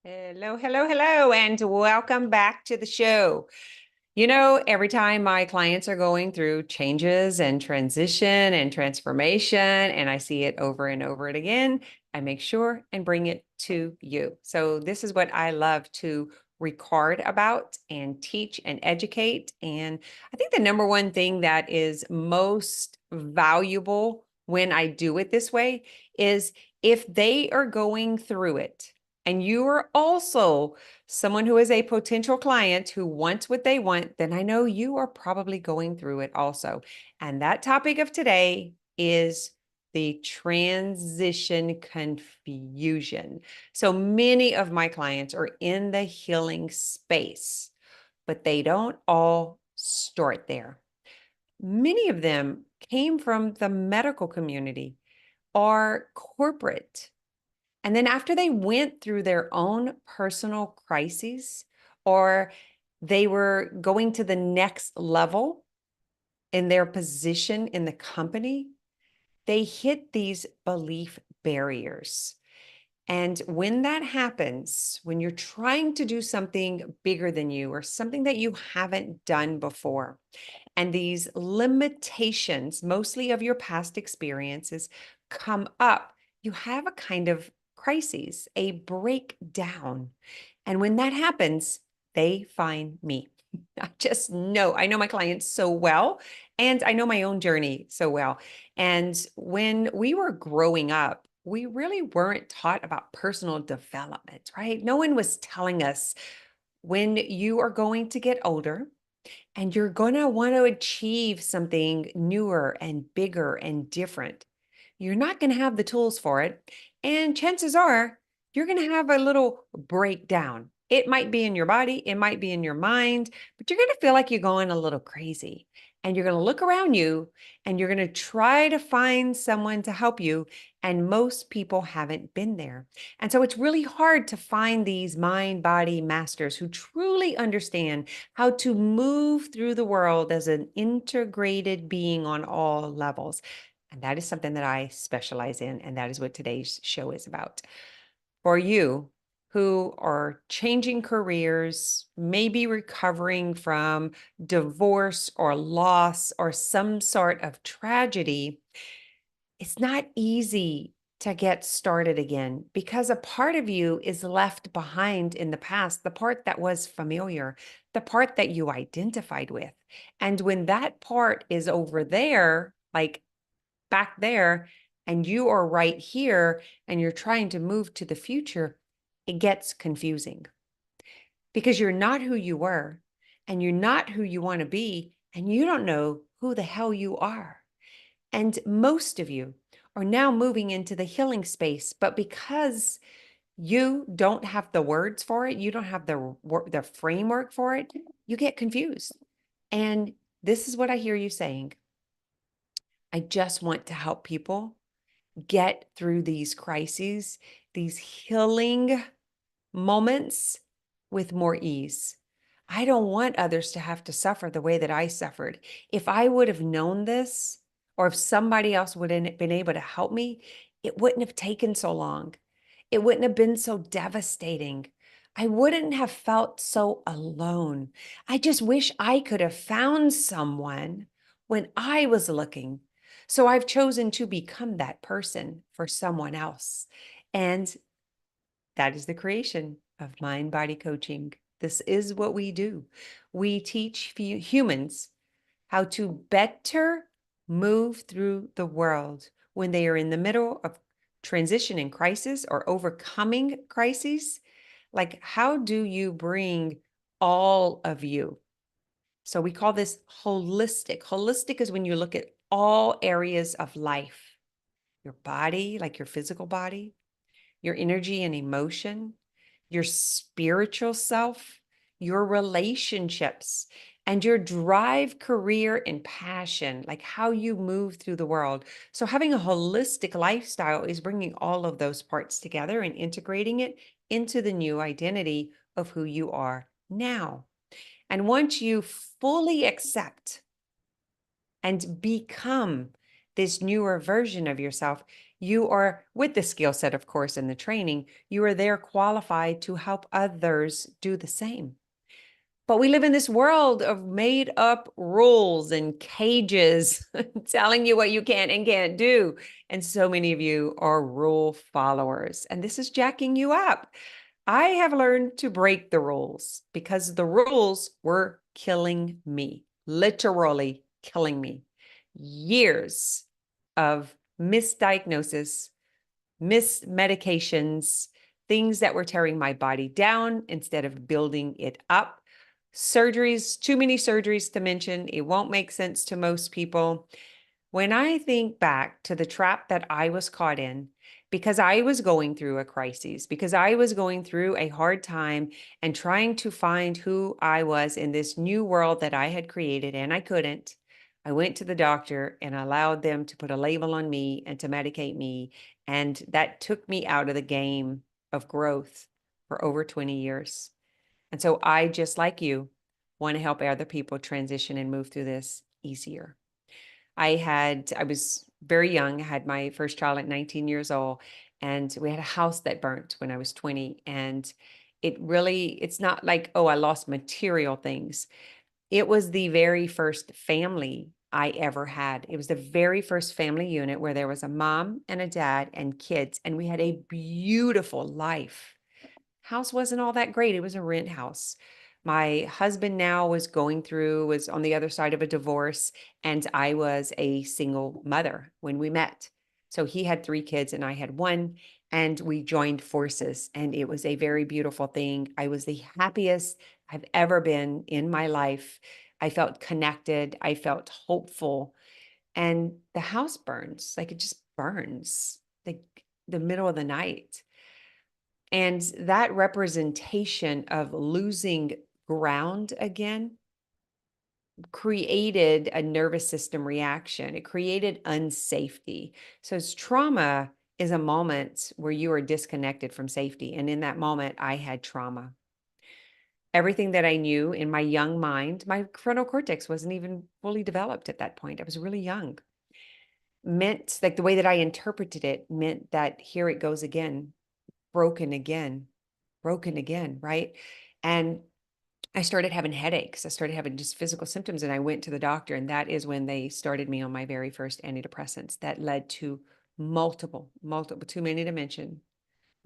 Hello, hello, hello, and welcome back to the show. Every time my clients are going through changes and transition and transformation, and I see it over and over it again, I make sure and bring it to you. So, this is what I love to record about and teach and educate. And I think the number one thing that is most valuable when I do it this way is if they are going through it and you are also someone who is a potential client who wants what they want, then I know you are probably going through it also. And that topic of today is the transition confusion. So many of my clients are in the healing space, but they don't all start there. Many of them came from the medical community or corporate, and then after they went through their own personal crises, or they were going to the next level in their position in the company, they hit these belief barriers. And when that happens, when you're trying to do something bigger than you or something that you haven't done before, and these limitations, mostly of your past experiences, come up, you have a kind of crisis, a breakdown. And when that happens, they find me. I know my clients so well, and I know my own journey so well. And when we were growing up, we really weren't taught about personal development, right? No one was telling us when you are going to get older and you're going to want to achieve something newer and bigger and different, you're not going to have the tools for it. And chances are you're going to have a little breakdown. It might be in your body, it might be in your mind, but you're going to feel like you're going a little crazy. And you're going to look around you and you're going to try to find someone to help you. And most people haven't been there. And so it's really hard to find these mind body masters who truly understand how to move through the world as an integrated being on all levels. And that is something that I specialize in. And that is what today's show is about. For you who are changing careers, maybe recovering from divorce or loss or some sort of tragedy, it's not easy to get started again because a part of you is left behind in the past, the part that was familiar, the part that you identified with. And when that part is over there, like back there, and you are right here and you're trying to move to the future, it gets confusing because you're not who you were and you're not who you want to be, and you don't know who the hell you are. And most of you are now moving into the healing space, but because you don't have the words for it, you don't have the framework for it, you get confused. And this is what I hear you saying. I just want to help people get through these crises, these healing moments with more ease. I don't want others to have to suffer the way that I suffered. If I would have known this, or if somebody else would have been able to help me, it wouldn't have taken so long. It wouldn't have been so devastating. I wouldn't have felt so alone. I just wish I could have found someone when I was looking. So I've chosen to become that person for someone else. And that is the creation of mind body coaching. This is what we do. We teach humans how to better move through the world when they are in the middle of transition and crisis or overcoming crises. Like, how do you bring all of you? So we call this holistic. Holistic is when you look at all areas of life, your body, like your physical body, your energy and emotion, your spiritual self, your relationships, and your drive, career, and passion, like how you move through the world. So, having a holistic lifestyle is bringing all of those parts together and integrating it into the new identity of who you are now. And once you fully accept and become this newer version of yourself, You are, with the skill set, of course, and the training, you are there qualified to help others do the same. But we live in this world of made up rules and cages telling you what you can and can't do. And so many of you are rule followers, and this is jacking you up. I have learned to break the rules because the rules were killing me, literally killing me. Years of misdiagnosis, missed medications, things that were tearing my body down instead of building it up. Surgeries, too many surgeries to mention. It won't make sense to most people. When I think back to the trap that I was caught in, because I was going through a crisis, because I was going through a hard time and trying to find who I was in this new world that I had created, and I couldn't. I went to the doctor and allowed them to put a label on me and to medicate me. And that took me out of the game of growth for over 20 years. And so I, just like you, want to help other people transition and move through this easier. I was very young, I had my first child at 19 years old, and we had a house that burnt when I was 20. And it's not like, oh, I lost material things. It was the very first family I ever had. It was the very first family unit where there was a mom and a dad and kids, and we had a beautiful life. House wasn't all that great. It was a rent house. My husband now was on the other side of a divorce, and I was a single mother when we met. So he had 3 kids and I had one, and we joined forces, and it was a very beautiful thing. I was the happiest I've ever been in my life. I felt connected. I felt hopeful. And the house burns, like it just burns, like the middle of the night. And that representation of losing ground again created a nervous system reaction. It created unsafety. So trauma is a moment where you are disconnected from safety. And in that moment, I had trauma. Everything that I knew in my young mind, my frontal cortex wasn't even fully developed at that point. I was really young. Meant like the way that I interpreted it meant that here it goes again, broken again, broken again, right? And I started having headaches. I started having just physical symptoms, and I went to the doctor, and that is when they started me on my very first antidepressants. That led to multiple, too many to mention,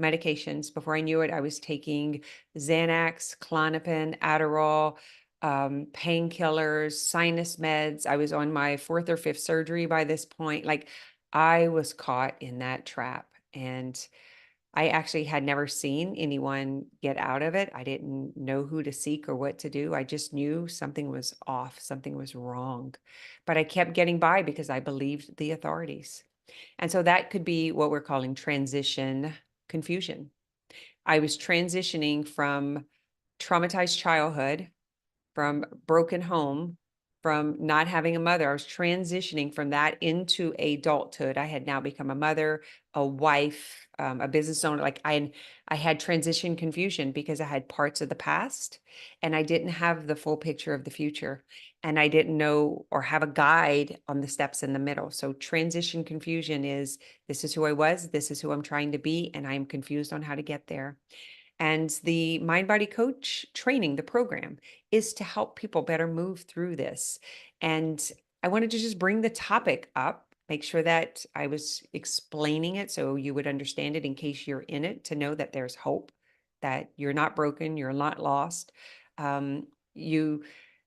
medications. Before I knew it, I was taking Xanax, Klonopin, Adderall, painkillers, sinus meds. I was on my 4th or 5th surgery by this point. Like, I was caught in that trap, and I actually had never seen anyone get out of it. I didn't know who to seek or what to do. I just knew something was off, something was wrong. But I kept getting by because I believed the authorities. And so that could be what we're calling transition confusion. I was transitioning from traumatized childhood, from broken home, from not having a mother. I was transitioning from that into adulthood. I had now become a mother, a wife, a business owner. I had transition confusion because I had parts of the past and I didn't have the full picture of the future. And I didn't know or have a guide on the steps in the middle. So transition confusion is, this is who I was, this is who I'm trying to be, and I'm confused on how to get there. And the Mind Body Coach training, the program, is to help people better move through this. And I wanted to just bring the topic up, make sure that I was explaining it so you would understand it in case you're in it, to know that there's hope, that you're not broken, you're not lost. You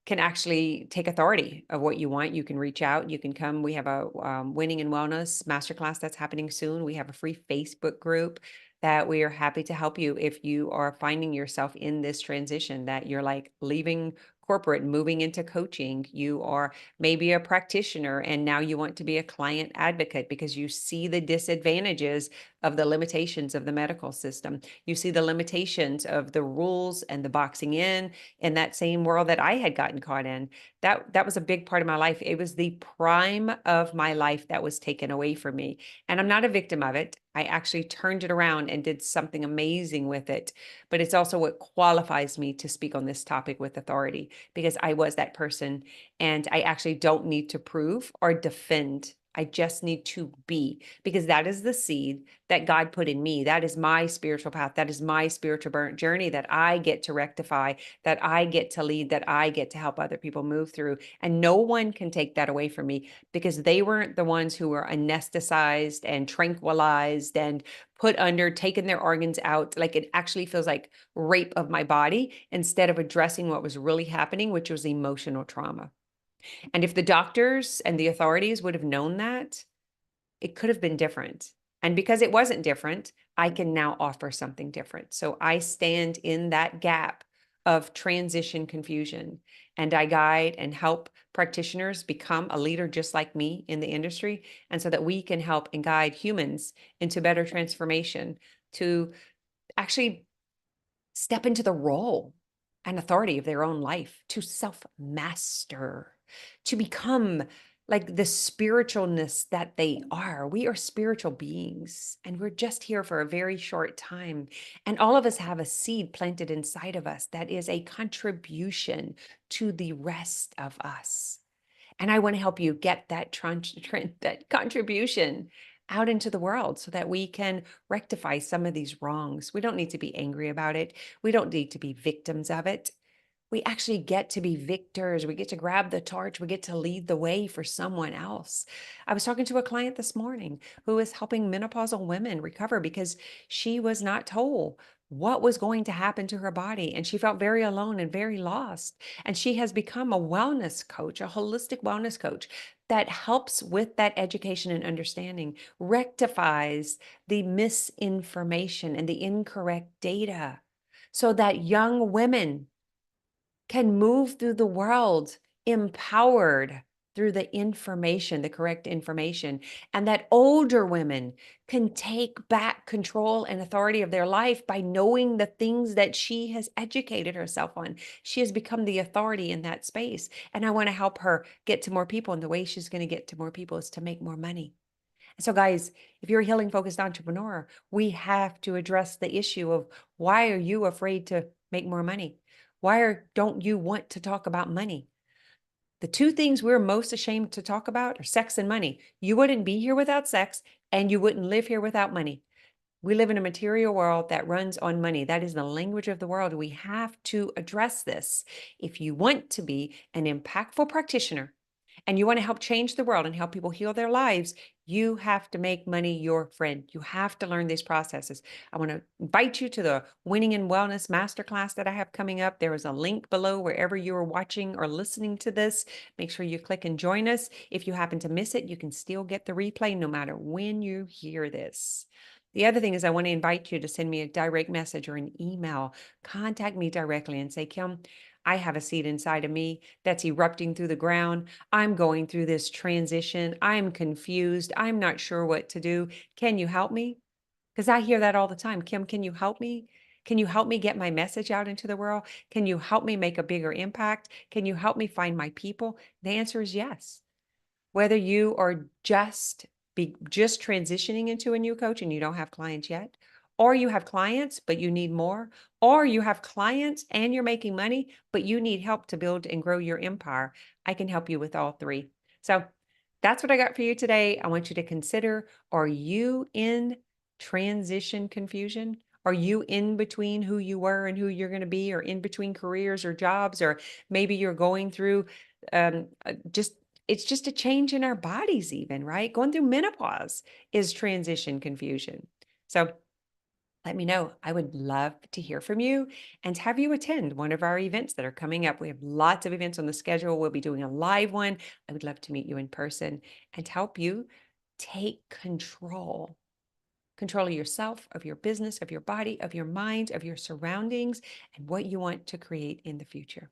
can actually take authority of what you want. You can reach out. You can come. We have a Winning in Wellness masterclass that's happening soon. We have a free Facebook group that we are happy to help you if you are finding yourself in this transition, that you're like leaving corporate and moving into coaching. You are maybe a practitioner and now you want to be a client advocate because you see the disadvantages of the limitations of the medical system. You see the limitations of the rules and the boxing in that same world that I had gotten caught in. That was a big part of my life. It was the prime of my life that was taken away from me. And I'm not a victim of it. I actually turned it around and did something amazing with it. But it's also what qualifies me to speak on this topic with authority, because I was that person and I actually don't need to prove or defend. I just need to be, because that is the seed that God put in me. That is my spiritual path. That is my spiritual journey that I get to rectify, that I get to lead, that I get to help other people move through. And no one can take that away from me, because they weren't the ones who were anesthetized and tranquilized and put under, taken their organs out. Like, it actually feels like rape of my body, instead of addressing what was really happening, which was emotional trauma. And if the doctors and the authorities would have known that, it could have been different. And because it wasn't different, I can now offer something different. So I stand in that gap of transition confusion, and I guide and help practitioners become a leader just like me in the industry. And so that we can help and guide humans into better transformation, to actually step into the role and authority of their own life, to self-master, to become like the spiritualness that they are. We are spiritual beings, and we're just here for a very short time. And all of us have a seed planted inside of us that is a contribution to the rest of us. And I want to help you get that that contribution out into the world, so that we can rectify some of these wrongs. We don't need to be angry about it. We don't need to be victims of it. We actually get to be victors. We get to grab the torch. We get to lead the way for someone else. I was talking to a client this morning who is helping menopausal women recover, because she was not told what was going to happen to her body. And she felt very alone and very lost. And she has become a wellness coach, a holistic wellness coach that helps with that education and understanding, rectifies the misinformation and the incorrect data, so that young women can move through the world empowered through the information, the correct information, and that older women can take back control and authority of their life by knowing the things that she has educated herself on. She has become the authority in that space. And I want to help her get to more people. And the way she's going to get to more people is to make more money. So guys, if you're a healing focused entrepreneur, we have to address the issue of, why are you afraid to make more money? Don't you want to talk about money? The two things we're most ashamed to talk about are sex and money. You wouldn't be here without sex, and you wouldn't live here without money. We live in a material world that runs on money. That is the language of the world. We have to address this. If you want to be an impactful practitioner, and you want to help change the world and help people heal their lives, you have to make money your friend. You have to learn these processes. I want to invite you to the Winning in Wellness Masterclass that I have coming up. There is a link below wherever you are watching or listening to this. Make sure you click and join us. If you happen to miss it, you can still get the replay no matter when you hear this. The other thing is, I want to invite you to send me a direct message or an email. Contact me directly and say, Kim, I have a seed inside of me that's erupting through the ground. I'm going through this transition. I'm confused. I'm not sure what to do. Can you help me? Because I hear that all the time. Kim, can you help me? Can you help me get my message out into the world? Can you help me make a bigger impact? Can you help me find my people? The answer is yes. Whether you are just transitioning into a new coach and you don't have clients yet, or you have clients but you need more, or you have clients and you're making money but you need help to build and grow your empire, I can help you with all three. So that's what I got for you today. I want you to consider, are you in transition confusion? Are you in between who you were and who you're going to be, or in between careers or jobs, or maybe you're going through just it's just a change in our bodies even, right? Going through menopause is transition confusion. So let me know. I would love to hear from you and have you attend one of our events that are coming up. We have lots of events on the schedule. We'll be doing a live one. I would love to meet you in person and help you take control of yourself, of your business, of your body, of your mind, of your surroundings, and what you want to create in the future.